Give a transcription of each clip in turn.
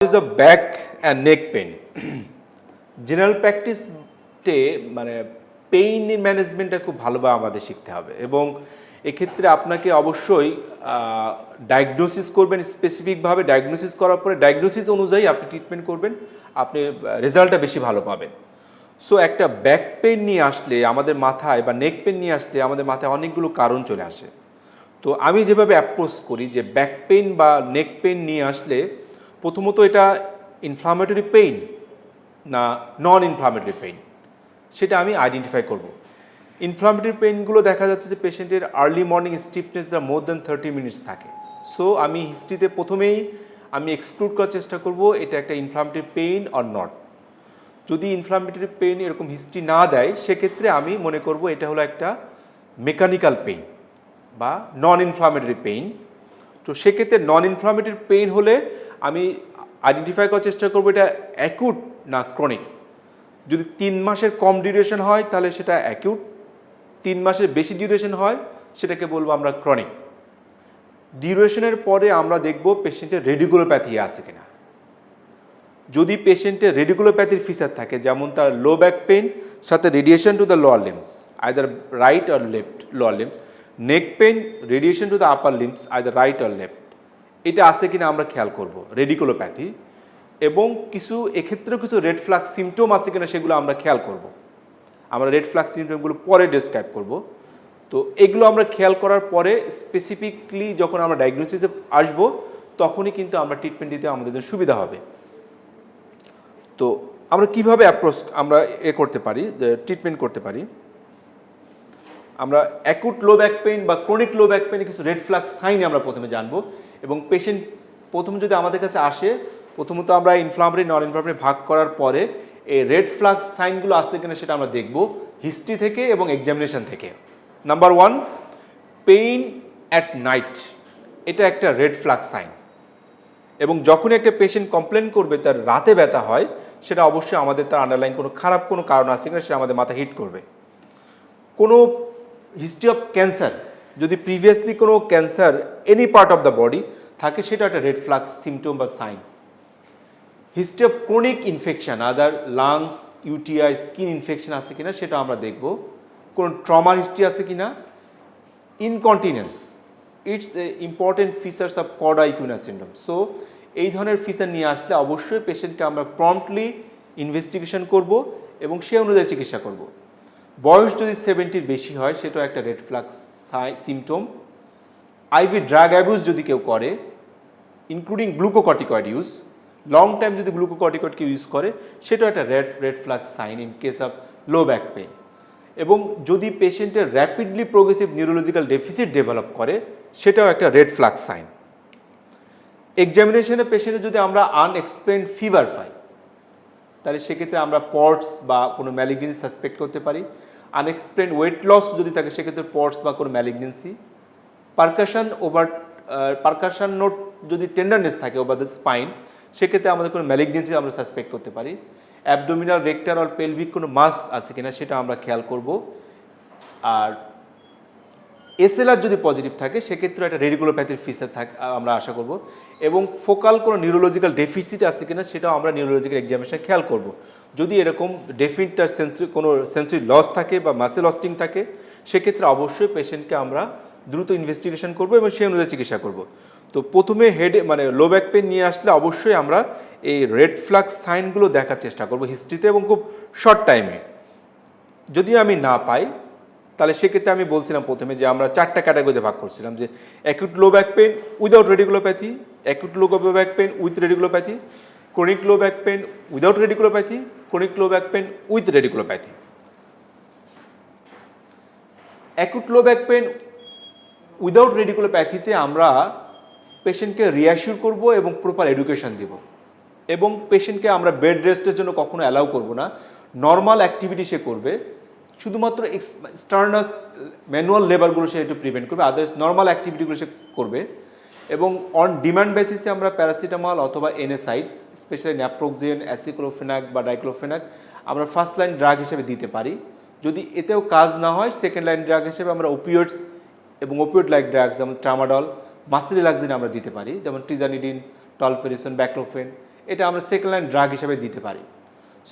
is a back and neck pain. General প্র্যাকটিসে মানে pain ম্যানেজমেন্টটা খুব ভালোভাবে আমাদের শিখতে হবে এবং এক্ষেত্রে আপনাকে অবশ্যই ডায়াগনোসিস করবেন, স্পেসিফিকভাবে ডায়াগনোসিস করার পরে ডায়াগনোসিস অনুযায়ী আপনি ট্রিটমেন্ট করবেন, আপনি রেজাল্টটা বেশি ভালো পাবেন। সো একটা ব্যাক পেইন নিয়ে আসলে আমাদের মাথায় বা নেক পেইন নিয়ে আসলে আমাদের মাথায় অনেকগুলো কারণ চলে আসে। তো আমি যেভাবে অ্যাপ্রোচ করি যে ব্যাক পেইন বা নেক পেইন নিয়ে আসলে প্রথমত এটা ইনফ্লামেটরি পেইন না নন ইনফ্লামেটরি পেইন সেটা আমি আইডেন্টিফাই করব। ইনফ্লামেটরি পেইনগুলো দেখা যাচ্ছে যে পেশেন্টের early morning stiffness the more than 30 minutes থাকে। সো আমি হিস্ট্রিতে প্রথমেই আমি এক্সক্লুড করার চেষ্টা করব এটা একটা ইনফ্লামেটরি পেইন অর নট। যদি ইনফ্লামেটরি পেইন এরকম হিস্ট্রি না দেয় সেক্ষেত্রে আমি মনে করব এটা হলো একটা মেকানিক্যাল পেইন বা নন ইনফ্লামেটরি পেইন। তো সেক্ষেত্রে নন ইনফ্লামেটরি পেইন হলে আমি আইডেন্টিফাই করার চেষ্টা করবো এটা অ্যাকিউট না ক্রনিক। যদি 3 মাসের কম ডিউরেশন হয় তাহলে সেটা অ্যাকিউট, 3 মাসের বেশি ডিউরেশন হয় সেটাকে বলবো আমরা ক্রনিক। ডিউরেশনের পরে আমরা দেখব পেশেন্টের রেডিকুলোপ্যাথি আছে কিনা। যদি পেশেন্টের রেডিকুলোপ্যাথির ফিচার থাকে, যেমন তার লো ব্যাক পেইন সাথে radiation to the lower limbs either right or left lower limbs, neck pain radiation to the upper limbs either right or left, এটা আছে কিনা আমরা খেয়াল করব রেডিকুলোপ্যাথি। এবং কিছু এক্ষেত্রেও কিছু রেড ফ্ল্যাগ সিমটম আছে কিনা সেগুলো আমরা খেয়াল করব। আমরা রেড ফ্ল্যাগ সিমটমগুলো পরে ডেসক্রাইব করব। তো এগুলো আমরা খেয়াল করার পরে স্পেসিফিকলি যখন আমরা ডায়াগনোসিসে আসবো তখনই কিন্তু আমরা ট্রিটমেন্ট দিতে আমাদের জন্য সুবিধা হবে। তো আমরা কিভাবে অ্যাপ্রোচ আমরা করতে পারি, ট্রিটমেন্ট করতে পারি। আমরা অ্যাকুট লো ব্যাক পেইন বা ক্রনিক লো ব্যাক পেইনে কিছু রেড ফ্ল্যাগ সাইন আমরা প্রথমে জানবো এবং পেশেন্ট প্রথম যদি আমাদের কাছে আসে প্রথমত আমরা ইনফ্লামেটরি নন ইনফ্লামেটরি ভাগ করার পরে এই রেড ফ্ল্যাগ সাইনগুলো আছে কিনা সেটা আমরা দেখব হিস্ট্রি থেকে এবং এক্সামিনেশন থেকে। নাম্বার 1, পেইন অ্যাট নাইট, এটা একটা রেড ফ্ল্যাগ সাইন। এবং যখনই একটা পেশেন্ট কমপ্লেন করবে তার রাতে ব্যথা হয় সেটা অবশ্যই আমাদের তার আন্ডারলাইন কোনো খারাপ কোনো কারণ আছে কিনা সেটা আমাদের মাথা হিট করবে। কোনো হিস্ট্রি অফ ক্যান্সার, যদি প্রিভিয়াসলি কোনো cancer any part of the body থাকে সেটা একটা রেড ফ্ল্যাগ সিমটম বা sign. History of chronic infection other lungs, UTI, skin infection আছে কিনা সেটা আমরা দেখব। কোনো ট্রমার হিস্ট্রি আছে কিনা। Incontinence, it's a important features of Korda equina syndrome. So এই ধরনের ফিচার নিয়ে আসলে অবশ্যই পেশেন্টকে আমরা প্রম্পটলি ইনভেস্টিগেশন করব এবং সে অনুযায়ী চিকিৎসা করব। বয়স যদি 70-র বেশি হয় সেটাও একটা red flag symptom. IV drug abuse যদি কেউ করে including glucocorticoid use, long time যদি গ্লুকোকর্টিকয়েডকে ইউজ করে সেটাও একটা red flag sign in case of low back pain. এবং যদি পেশেন্টের rapidly progressive neurological deficit develop করে সেটাও একটা রেড ফ্ল্যাগ সাইন। এক্সামিনেশনে পেশেন্টের যদি আমরা আনএক্সপ্লেইনড ফিভার পাই তাহলে সেক্ষেত্রে আমরা পটস বা কোনো ম্যালিগনেন্সি সাসপেক্ট করতে পারি। আনএক্সপ্লেইনড ওয়েট লস যদি থাকে সেক্ষেত্রে পটস বা কোনো ম্যালিগনেন্সি। পারকাশন নোট যদি টেন্ডারনেস থাকে ওভার দ্য স্পাইন সেক্ষেত্রে আমাদের কোনো ম্যালিগনেন্সি আমরা সাসপেক্ট করতে পারি। অ্যাবডোমিনাল, রেক্টার অর পেলভিক কোনো মাস আছে কিনা সেটা আমরা খেয়াল করব। আর এসএলআর যদি পজিটিভ থাকে সেক্ষেত্রে একটা রেডিকুলোপ্যাথির ফিচার থাকে আমরা আশা করব। এবং ফোকাল কোনো নিউরোলজিক্যাল ডেফিসিট আছে কিনা সেটাও আমরা নিউরোলজিক্যাল এক্সামিনেশন খেয়াল করব। যদি এরকম ডেফিনিট তার কোনো সেন্সরি লস থাকে বা মাসেল লস্টিং থাকে সেক্ষেত্রে অবশ্যই পেশেন্টকে আমরা দ্রুত ইনভেস্টিগেশন করব এবং সেই অনুযায়ী চিকিৎসা করব। তো প্রথমে মানে লো ব্যাক পেন নিয়ে আসলে অবশ্যই আমরা এই রেড ফ্ল্যাগ সাইনগুলো দেখার চেষ্টা করব হিস্ট্রিতে এবং খুব শর্ট টাইমে। যদি আমি না পাই তাহলে সেক্ষেত্রে আমি বলছিলাম প্রথমে যে আমরা 4টা ক্যাটাগরিতে ভাগ করছিলাম যে acute low back pain without radiculopathy, acute low back pain with radiculopathy, chronic low back pain without radiculopathy, chronic low back pain with radiculopathy. Acute low back pain without রেডিকুলোপ্যাথিতে আমরা পেশেন্টকে রিঅ্যাসিওর করব এবং প্রপার এডুকেশন দেব এবং পেশেন্টকে আমরা bed রেস্টের জন্য কখনো অ্যালাউ করব না। নর্মাল অ্যাক্টিভিটি সে করবে, শুধুমাত্র এক্সটার্নাস ম্যানুয়াল লেবারগুলো সে একটু প্রিভেন্ট করবে, আদার্স নর্মাল অ্যাক্টিভিটিগুলো সে করবে। এবং অন ডিমান্ড বেসিসে আমরা প্যারাসিটামল অথবা এনএসাইড, স্পেশালি ন্যাপ্রোক্সেন, অ্যাসিক্লোফেনাক বা ডাইক্লোফেনাক আমরা ফার্স্ট লাইন ড্রাগ হিসেবে দিতে পারি। যদি এতেও কাজ না হয় সেকেন্ড লাইন ড্রাগ হিসেবে আমরা ওপিওইডস এবং ওপিওইড লাইক ড্রাগস যেমন ট্রামাডল, মাসেল রিল্যাক্সিন আমরা দিতে পারি, যেমন ট্রিজানিডিন, টলফেরিসন, ব্যাক্লোফেন। এটা আমরা সেকেন্ড লাইন ড্রাগ হিসাবে দিতে পারি।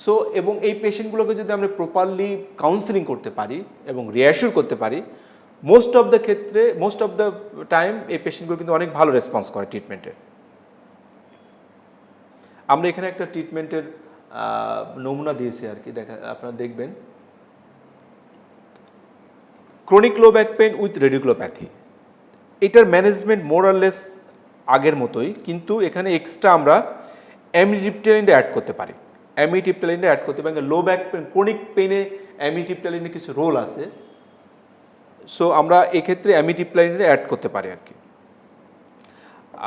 সো এবং এই পেশেন্টগুলোকে যদি আমরা প্রপারলি কাউন্সেলিং করতে পারি এবং রিঅ্যাসিওর করতে পারি, মোস্ট অফ দ্য টাইম এই পেশেন্টগুলো কিন্তু অনেক ভালো রেসপন্স করে ট্রিটমেন্টে। আমরা এখানে একটা ট্রিটমেন্টের নমুনা দিয়েছি আর কি, আপনারা দেখবেন। Chronic low back pain with radiculopathy, এটার ম্যানেজমেন্ট মোরাললেস আগের মতোই, কিন্তু এখানে এক্সট্রা আমরা অ্যামিট্রিপটাইলিন অ্যাড করতে পারি। লো ব্যাক পেন, ক্রনিক পেইনে অ্যামিট্রিপটাইলিনের কিছু রোল আছে। সো আমরা এক্ষেত্রে অ্যামিট্রিপটাইলিন অ্যাড করতে পারি আর কি।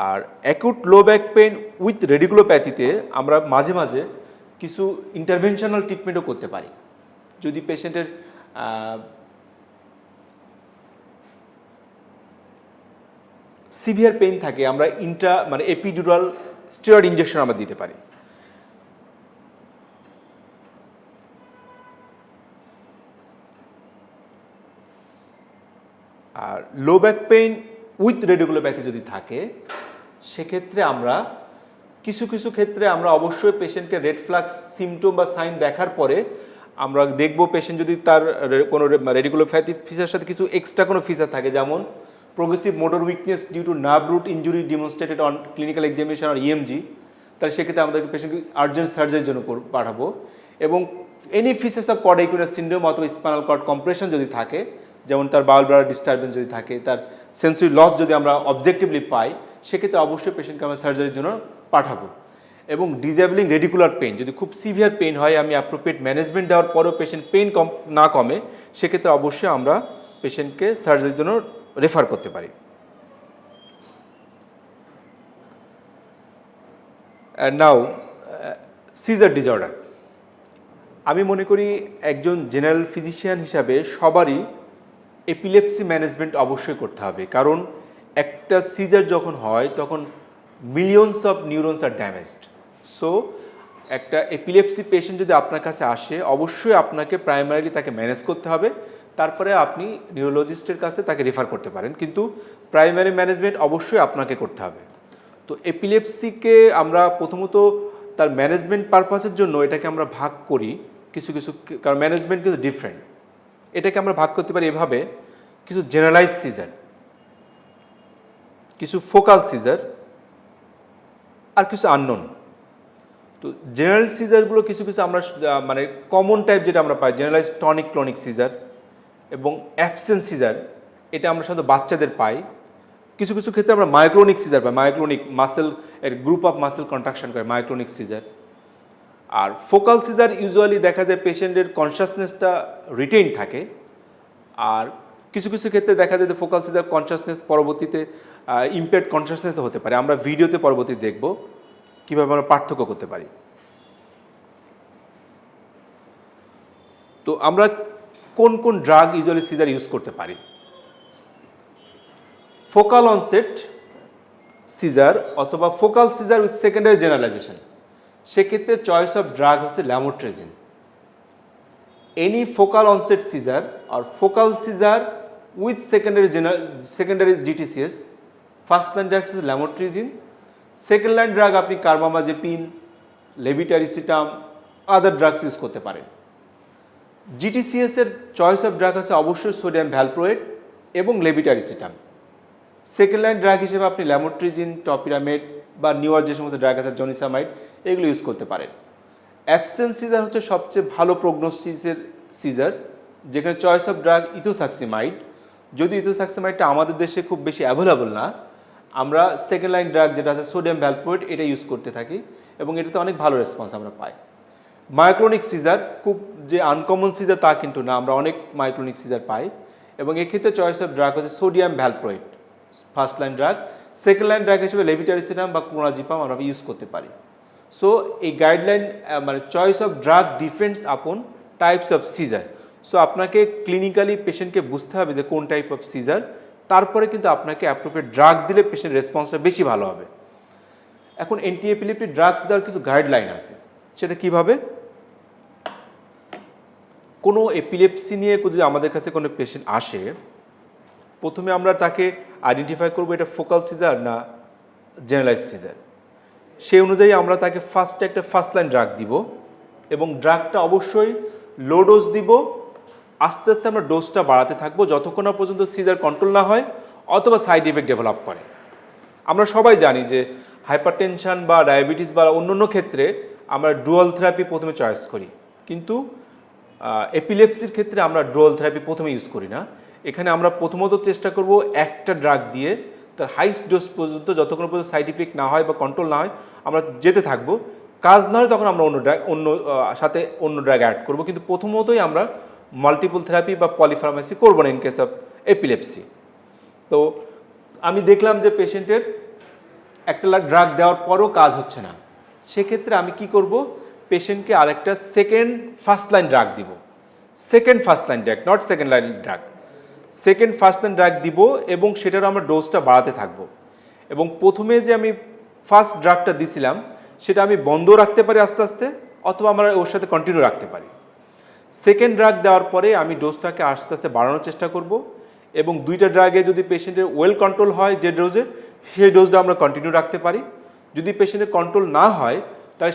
আর acute low back pain with রেডিকুলোপ্যাথিতে আমরা মাঝে মাঝে কিছু ইন্টারভেনশনাল ট্রিটমেন্টও করতে পারি। যদি পেশেন্টের সিভিয়ার পেইন থাকে, আমরা এপিডুরাল স্টেরয়েড ইনজেকশন আমরা দিতে পারি। আর low back pain with radiculopathy যদি থাকে, সেক্ষেত্রে আমরা কিছু ক্ষেত্রে আমরা অবশ্যই পেশেন্টকে রেড ফ্ল্যাগ সিমটম বা সাইন দেখার পরে আমরা দেখব পেশেন্ট যদি তার কোনো রেডিকুলোপ্যাথি ফিচারের সাথে কিছু এক্সট্রা কোনো ফিচার থাকে, যেমন progressive motor weakness due to nerve root injury demonstrated on clinical examination আর ইএমজি, তাহলে সেক্ষেত্রে আমাদেরকে পেশেন্টকে আর্জেন্ট সার্জারির জন্য পাঠাবো। এবং any features of cord equinus syndrome অথবা স্পাইনাল কর্ড কম্প্রেশন যদি থাকে, যেমন তার বাউল ব্লাডার ডিস্টারবেন্স যদি থাকে, তার সেন্সরি লস যদি আমরা অবজেক্টিভলি পাই, সেক্ষেত্রে অবশ্যই পেশেন্টকে আমরা সার্জারির জন্য পাঠাবো। এবং ডিজেবলিং রেডিকুলার পেইন, যদি খুব সিভিয়ার পেইন হয়, আমি অ্যাপ্রোপ্রিয়েট ম্যানেজমেন্ট দেওয়ার পরেও পেশেন্ট পেইন না কমে, সেক্ষেত্রে অবশ্যই আমরা পেশেন্টকে সার্জারির জন্য রেফার করতে পারি। নাও সিজার ডিসঅর্ডার, আমি মনে করি একজন জেনারেল ফিজিশিয়ান হিসাবে সবারই এপিলেপসি ম্যানেজমেন্ট অবশ্যই করতে হবে, কারণ একটা সিজার যখন হয় তখন millions of neurons are damaged. So একটা এপিলেপসি পেশেন্ট যদি আপনার কাছে আসে, অবশ্যই আপনাকে প্রাইমারিলি তাকে ম্যানেজ করতে হবে, তারপরে আপনি নিউরোলজিস্টের কাছে তাকে রেফার করতে পারেন, কিন্তু প্রাইমারি ম্যানেজমেন্ট অবশ্যই আপনাকে করতে হবে। তো এপিলেপসিকে আমরা প্রথমত তার ম্যানেজমেন্ট পারপাসের জন্য এটাকে আমরা ভাগ করি কিছু, কারণ ম্যানেজমেন্ট কিন্তু ডিফারেন্ট। এটাকে আমরা ভাগ করতে পারি এভাবে: কিছু জেনারেলাইজ সিজার, কিছু ফোকাল সিজার, আর কিছু আননোন। তো জেনারেল সিজারগুলো কিছু আমরা কমন টাইপ যেটা আমরা পাই, জেনারেলাইজ টনিক ক্লনিক সিজার এবং অ্যাবসেন্স সিজার, এটা আমরা সাধারণত বাচ্চাদের পাই। কিছু ক্ষেত্রে আমরা মায়োক্লোনিক সিজার পাই, মায়োক্লোনিক মাসেল এর গ্রুপ অফ মাসেল কন্ট্রাকশন করে মায়োক্লোনিক সিজার। আর ফোকাল সিজার ইউজুয়ালি দেখা যায় পেশেন্টের কনসাসনেসটা রিটেইন থাকে, আর কিছু ক্ষেত্রে দেখা যায় যে ফোকাল সিজার কনসাসনেস পরবর্তীতে ইমপেয়ার্ড কনসাসনেস হতে পারে। আমরা ভিডিওতে পরবর্তীতে দেখব কীভাবে আমরা পার্থক্য করতে পারি। তো আমরা কোন ড্রাগ ইউজুয়ালি সিজার ইউজ করতে পারি? ফোকাল অনসেট সিজার অথবা focal seizure with secondary generalization, সেক্ষেত্রে চয়েস অফ ড্রাগ হচ্ছে lamotrigine. Any focal onset seizure আর focal seizure with secondary GTCS, first line drug হচ্ছে ল্যামোট্রেজিন, সেকেন্ড লাইন ড্রাগ আপনি carbamazepine, levetiracetam, other drugs use করতে পারেন। জিটিসিএস এর choice of drug আছে অবশ্যই সোডিয়াম ভ্যালপ্রোয়েট এবং লেভিটারিসিটাম। সেকেন্ড লাইন ড্রাগ হিসেবে আপনি ল্যামোট্রিজিন, টপিরামেড বা নিউয়ার যে সমস্ত ড্রাগ আছে জনিসামাইড, এগুলো ইউজ করতে পারেন। অ্যাবসেন্স সিজার হচ্ছে সবচেয়ে ভালো প্রগনোসিসের সিজার, যেখানে চয়েস অফ ড্রাগ ইথোসাক্সিমাইড। যদি ইথোসাক্সিমাইডটা আমাদের দেশে খুব বেশি অ্যাভেলেবল না, আমরা সেকেন্ড লাইন ড্রাগ যেটা আছে সোডিয়াম ভ্যালপ্রোয়েট, এটা ইউজ করতে থাকি এবং এটাতে অনেক ভালো রেসপন্স আমরা পাই। মায়োক্লোনিক সিজার খুব যে আনকমন সিজার তা কিন্তু না, আমরা অনেক মায়োক্লোনিক সিজার পাই এবং এক্ষেত্রে চয়েস অফ ড্রাগ হচ্ছে sodium valproate first line drug. Second line drug হিসেবে লেভিটারিসিটাম বা ক্লোনাজিপাম আমরা ইউজ করতে পারি। সো এই guideline choice of drug depends upon types of seizure. So আপনাকে ক্লিনিক্যালি পেশেন্টকে বুঝতে হবে যে কোন টাইপ অফ সিজার, তারপরে কিন্তু আপনাকে অ্যাপ্রোপ্রিয়েট ড্রাগ দিলে পেশেন্ট রেসপন্সটা বেশি ভালো হবে। এখন অ্যান্টি এপিলেপটিক ড্রাগস দেওয়ার কিছু গাইডলাইন আছে, সেটা কিভাবে? কোনো এপিলেপসি নিয়ে যদি আমাদের কাছে কোনো পেশেন্ট আসে, প্রথমে আমরা তাকে আইডেন্টিফাই করবো এটা ফোকাল সিজার না জেনারেলাইজ সিজার। সেই অনুযায়ী আমরা তাকে ফার্স্টে একটা ফার্স্ট লাইন ড্রাগ দিব এবং ড্রাগটা অবশ্যই লো ডোজ দিব। আস্তে আস্তে আমরা ডোজটা বাড়াতে থাকবো যতক্ষণ না পর্যন্ত সিজার কন্ট্রোল না হয় অথবা সাইড ইফেক্ট ডেভেলপ করে। আমরা সবাই জানি যে হাইপারটেনশন বা ডায়াবেটিস বা অন্যান্য ক্ষেত্রে আমরা ডুয়াল থেরাপি প্রথমে চয়েস করি, কিন্তু এপিলেপসির ক্ষেত্রে আমরা ডুয়াল থেরাপি প্রথমে ইউজ করি না। এখানে আমরা প্রথমত চেষ্টা করব একটা ড্রাগ দিয়ে তার হাইস্ট ডোজ পর্যন্ত, যতক্ষণ পর্যন্ত সাইড ইফেক্ট না হয় বা কন্ট্রোল না হয় আমরা যেতে থাকবো। কাজ না হয় তখন আমরা অন্য ড্রাগ অ্যাড করব, কিন্তু প্রথমতই আমরা মাল্টিপল থেরাপি বা পলিফার্মাসি করবো না ইন কেস অফ এপিলেপসি। তো আমি দেখলাম যে পেশেন্টের একটা ড্রাগ দেওয়ার পরও কাজ হচ্ছে না, সেক্ষেত্রে আমি কি করব, পেশেন্টকে আরেকটা ফার্স্ট লাইন ড্রাগ দিব। First line drug, not second line drug, first line drug দিব এবং সেটারও আমরা ডোজটা বাড়াতে থাকবো। এবং প্রথমে যে আমি ফার্স্ট ড্রাগটা দিছিলাম সেটা আমি বন্ধ রাখতে পারি আস্তে আস্তে, অথবা আমরা ওর সাথে কন্টিনিউ রাখতে পারি। সেকেন্ড ড্রাগ দেওয়ার পরে আমি ডোজটাকে আস্তে আস্তে বাড়ানোর চেষ্টা করব এবং দুইটা ড্রাগে যদি পেশেন্টের ওয়েল কন্ট্রোল হয় যে ডোজে, সেই ডোজটা আমরা কন্টিনিউ রাখতে পারি। যদি পেশেন্টের কন্ট্রোল না হয় তাহলে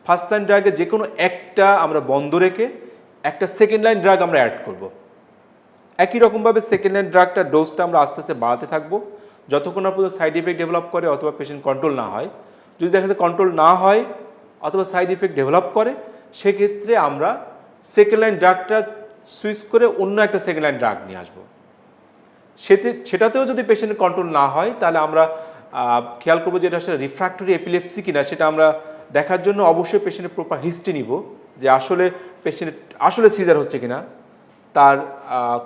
ফার্স্ট লাইন ড্রাগে যে কোনো একটা আমরা বন্ধ রেখে একটা সেকেন্ড লাইন ড্রাগ আমরা অ্যাড করব। একই রকমভাবে সেকেন্ড লাইন ড্রাগটা ডোজটা আমরা আস্তে আস্তে বাড়াতে থাকবো যতক্ষণ না পর্যন্ত সাইড ইফেক্ট ডেভেলপ করে অথবা পেশেন্ট কন্ট্রোল না হয়। যদি দেখা যায় কন্ট্রোল না হয় অথবা সাইড ইফেক্ট ডেভেলপ করে, সেক্ষেত্রে আমরা সেকেন্ড লাইন ড্রাগটা সুইচ করে অন্য একটা সেকেন্ড লাইন ড্রাগ নিয়ে আসবো। সেটাতেও যদি পেশেন্টের কন্ট্রোল না হয় তাহলে আমরা খেয়াল করবো যে এটা আসলে রিফ্র্যাক্টরি এপিলেপসি কিনা, সেটা আমরা দেখার জন্য অবশ্যই পেশেন্টের প্রপার হিস্ট্রি নিব যে আসলে পেশেন্টের আসলে সিজার হচ্ছে কিনা, তার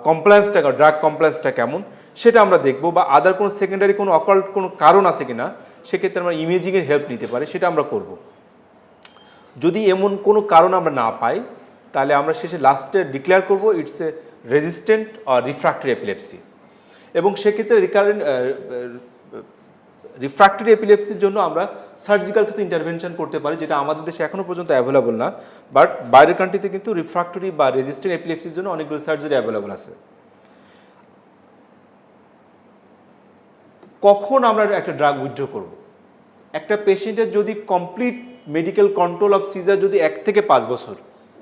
কমপ্লায়েন্সটা, ড্রাগ কমপ্লায়েন্সটা কেমন সেটা আমরা দেখবো, বা আদার কোনো সেকেন্ডারি কোনো অকাল্ট কোনো কারণ আছে কিনা, সেক্ষেত্রে আমরা ইমেজিংয়ের হেল্প নিতে পারি, সেটা আমরা করব। যদি এমন কোনো কারণ আমরা না পাই তাহলে আমরা শেষে লাস্টে ডিক্লেয়ার করব it's a resistant or refractory epilepsy. এবং সেক্ষেত্রে রিফ্র্যাক্টরি এপিলেপসির জন্য আমরা সার্জিক্যাল কিছু ইন্টারভেনশন করতে পারি, যেটা আমাদের দেশে এখনও পর্যন্ত অ্যাভেলেবল না, বাট বাইরের কান্ট্রিতে কিন্তু রিফ্র্যাক্টরি বা রেজিস্ট্যান্ট এপিলেপসির জন্য অনেকগুলো সার্জারি অ্যাভেলেবল আছে। কখন আমরা একটা ড্রাগ উইথড্র করব? একটা পেশেন্টের যদি complete medical control of seizure যদি 1 থেকে 5 বছর,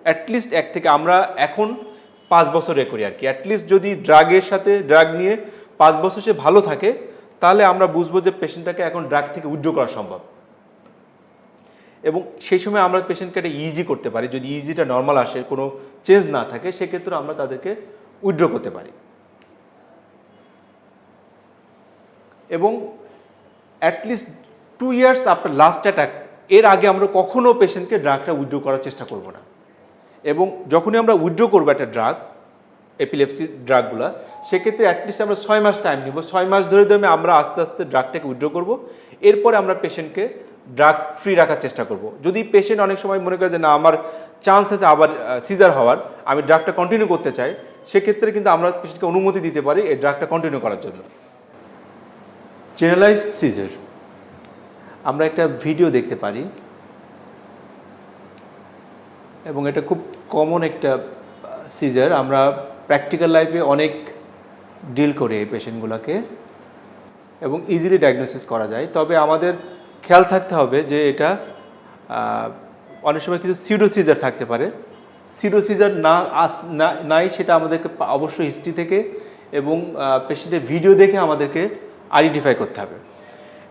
অ্যাটলিস্ট 1 থেকে, আমরা এখন 5 বছর করি আর কি, অ্যাটলিস্ট যদি ড্রাগের সাথে ড্রাগ নিয়ে 5 বছর সে ভালো থাকে, তাহলে আমরা বুঝবো যে পেশেন্টটাকে এখন ড্রাগ থেকে উইথড্র করা সম্ভব। এবং সেই সময় আমরা পেশেন্টকে একটা ইজি করতে পারি, যদি ইজিটা নর্মাল আসে, কোনো চেঞ্জ না থাকে, সেক্ষেত্রে আমরা তাদেরকে উইথড্র করতে পারি। এবং at least 2 years after last attack, এর আগে আমরা কখনো পেশেন্টকে ড্রাগটা উইথড্র করার চেষ্টা করব না। এবং যখনই আমরা উইথড্র করবো একটা ড্রাগ, এপিলেপসি ড্রাগগুলো, সেক্ষেত্রে অ্যাটলিস্ট আমরা 6 মাস টাইম নিব। 6 মাস ধরে আমরা আস্তে আস্তে ড্রাগটাকে উইথড্র করব, এরপরে আমরা পেশেন্টকে ড্রাগ ফ্রি রাখার চেষ্টা করব। যদি পেশেন্ট অনেক সময় মনে করে যে না, আমার চান্স আছে আবার সিজার হওয়ার, আমি ড্রাগটা কন্টিনিউ করতে চাই, সেক্ষেত্রে কিন্তু আমরা পেশেন্টকে অনুমতি দিতে পারি এই ড্রাগটা কন্টিনিউ করার জন্য। জেনারেলাইজড সিজার, আমরা একটা ভিডিও দেখতে পারি এবং এটা খুব কমন একটা সিজার। আমরা প্র্যাকটিক্যাল লাইফে অনেক ডিল করি এই পেশেন্টগুলোকে এবং ইজিলি ডায়াগনোসিস করা যায়। তবে আমাদের খেয়াল থাকতে হবে যে এটা অনেক সময় কিছু সিউডো সিজার থাকতে পারে। সিউডো সিজার নাই সেটা আমাদেরকে অবশ্যই হিস্ট্রি থেকে এবং পেশেন্টের ভিডিও দেখে আমাদেরকে আইডেন্টিফাই করতে হবে।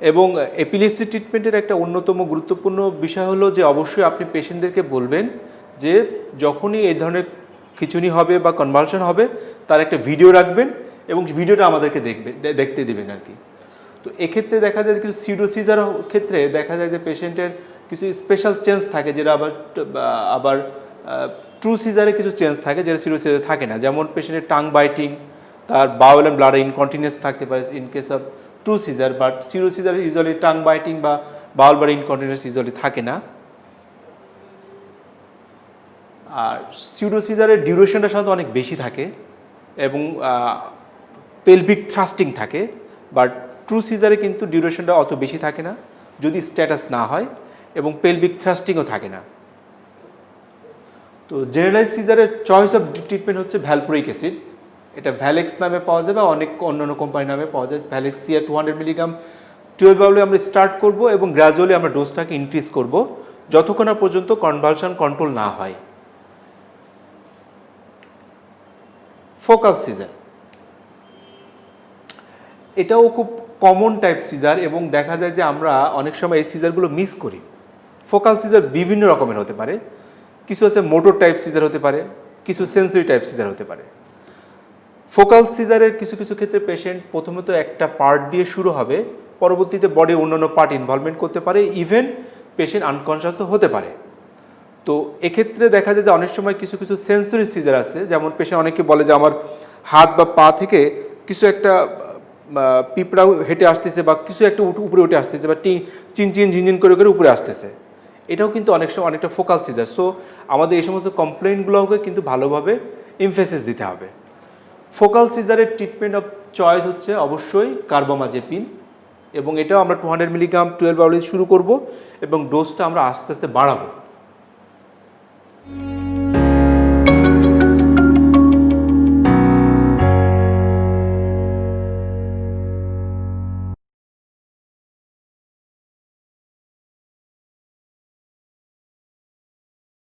এবং এপিলেপসি ট্রিটমেন্টের একটা অন্যতম গুরুত্বপূর্ণ বিষয় হলো যে অবশ্যই আপনি পেশেন্টদেরকে বলবেন যে যখনই এই ধরনের খিঁচুনি হবে বা কনভালশন হবে তার একটা ভিডিও রাখবেন এবং ভিডিওটা আমাদেরকে দেখতে দিবেন আর কি। তো এক্ষেত্রে দেখা যায় কিছু সিউডোসিজার ক্ষেত্রে দেখা যায় যে পেশেন্টের কিছু স্পেশাল চেঞ্জ থাকে, যেটা আবার ট্রু সিজারে কিছু চেঞ্জ থাকে যেটা সিউডোসিজারে থাকে না। যেমন পেশেন্টের টাং বাইটিং, তার বাউল অ্যান্ড ব্লাডার ইনকন্টিনিউয়াস থাকতে পারে in case of true seizure, but সিউডোসিজারে ইউজুয়ালি টাং বাইটিং বা বাউল ব্লাডার ইনকন্টিনিউয়াস ইউজুয়ালি থাকে না। আর সিউডোসিজারের ডিউরেশনটা সাধারণত অনেক বেশি থাকে এবং পেলভিক থ্রাস্টিং থাকে, বাট ট্রু সিজারে কিন্তু ডিউরেশনটা অত বেশি থাকে না যদি স্ট্যাটাস না হয়, এবং পেলভিক থ্রাস্টিংও থাকে না। তো জেনারেলাইজ সিজারের চয়েস অফ ট্রিটমেন্ট হচ্ছে ভ্যালপ্রোইক অ্যাসিড। এটা ভ্যালেক্স নামে পাওয়া যায় বা অনেক অন্যান্য কোম্পানির নামে পাওয়া যায়। ভ্যালেক্স সিয়া 200 মিলিগ্রাম 12 আওয়ারে আমরা স্টার্ট করব এবং গ্র্যাজুয়ালি আমরা ডোজটাকে ইনক্রিজ করব যতক্ষণ না পর্যন্ত কনভালশন কন্ট্রোল না হয়। ফোকাল সিজার, এটাও খুব কমন টাইপ সিজার এবং দেখা যায় যে আমরা অনেক সময় এই সিজারগুলো মিস করি। ফোকাল সিজার বিভিন্ন রকমের হতে পারে, কিছু আছে মোটর টাইপ সিজার হতে পারে, কিছু সেন্সরি টাইপ সিজার হতে পারে। ফোকাল সিজারের কিছু কিছু ক্ষেত্রে পেশেন্ট প্রথমত একটা পার্ট দিয়ে শুরু হবে, পরবর্তীতে বডির অন্যান্য পার্ট ইনভলভমেন্ট করতে পারে, ইভেন পেশেন্ট আনকনশাসও হতে পারে। তো এক্ষেত্রে দেখা যায় যে অনেক সময় কিছু কিছু সেন্সরি সিজার আছে, যেমন পেশেন্ট অনেকে বলে যে আমার হাত বা পা থেকে কিছু একটা পিঁপড়া হেঁটে আসতেছে বা কিছু একটা উপরে উঠে আসতেছে বা চিন চিন ঝিনঝিন করে করে উপরে আসতেছে, এটাও কিন্তু অনেক সময় অনেকটা ফোকাল সিজার। সো আমাদের এই সমস্ত কমপ্লেইনগুলোকে কিন্তু ভালোভাবে এমফেসিস দিতে হবে। ফোকাল সিজারের ট্রিটমেন্ট অফ চয়েস হচ্ছে অবশ্যই কার্বামাজেপিন, এবং এটাও আমরা 200 মিলিগ্রাম 12 আওয়ারে শুরু করব এবং ডোজটা আমরা আস্তে আস্তে বাড়াবো।